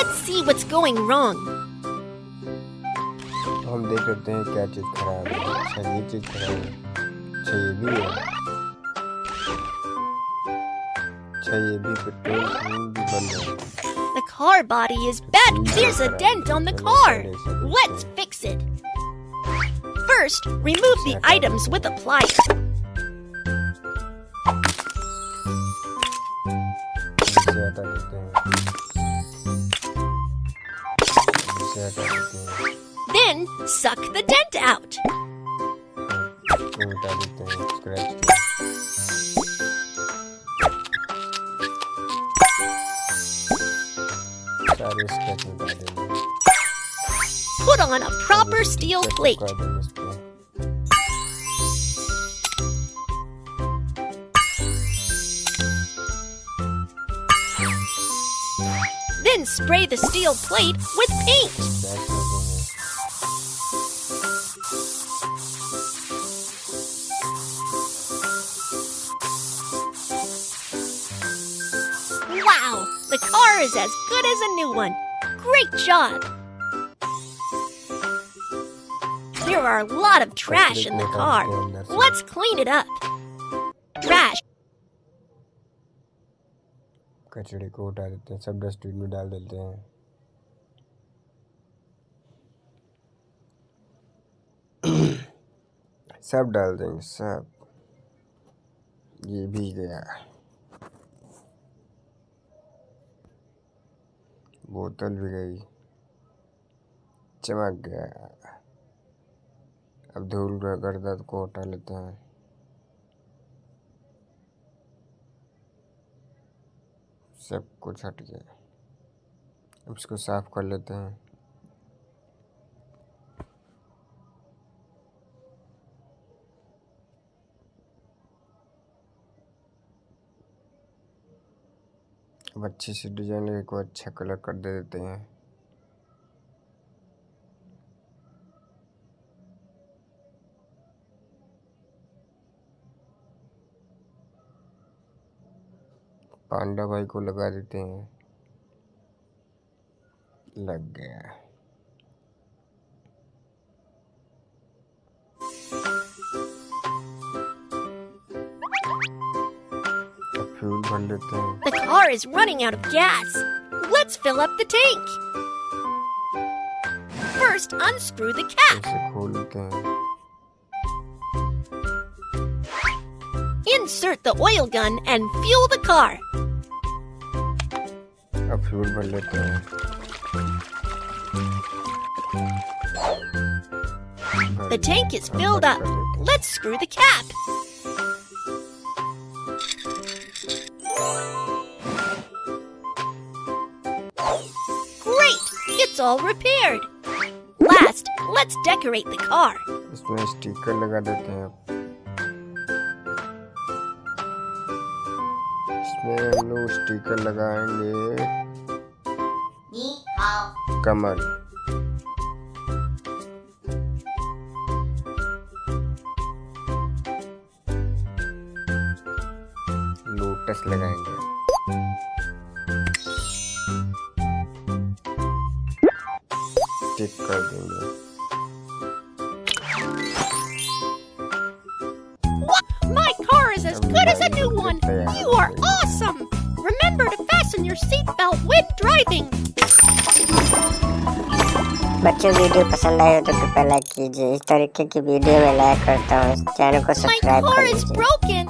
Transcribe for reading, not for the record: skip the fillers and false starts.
Let's see what's going wrong. हम देख लेते हैं क्या चीज खराब है। अच्छा ये चीज खराब है। अच्छा ये भी है। अच्छा ये भी पेट्रोल भी बंद है। The car body is bad. There's a dent on the car. Let's fix it. First, remove the items with a plier. इसे हटा देते हैं। इसे हटा देते हैं। Then, suck the dent out. इसको हटा देते हैं। स्क्रैच सारे स्क्रैच मिटा देंगे। Put on a proper steel plate. Then spray the steel plate with paint. Wow, the car is as good as a new one. Great job. There are a lot of trash in the car. Let's clean it up. Trash. कचड़े को उठा देते हैं। सब dustbin में डाल देते हैं। सब डाल देंगे सब। ये भी गया। बोतल भी गई। चमक गया। अब धूल गर्दा को हटा लेते हैं। सब कुछ हट गया। अब इसको साफ कर लेते हैं। अब अच्छी सी डिजाइन लगे को अच्छा कलर कर देते हैं। पांडा भाई को लगा देते हैं। लग गया। अब फ्यूल भर लेते हैं। The car is running out of gas. Let's fill up the tank. First, unscrew the cap. इसे खोल लेते हैं। Insert the oil gun and fuel the car. अब फ्यूल भर लेते हैं। The tank is filled up. Let's screw the cap. Great! It's all repaired. Last, let's decorate the car. इसमें sticker लगा देते हैं। इसमें हम लोग स्टिकर लगाएंगे कमल। लोटस लगाएंगे। स्टिक कर देंगे। My car is as good as a new one. You are awesome. Remember to fasten your seatbelt when driving. बच्चों वीडियो पसंद आए हो तो कृपया लाइक कीजिए। इस तरीके की वीडियो में लाइक करता हूँ। चैनल को My सब्सक्राइब car कर is लीजिए। broken.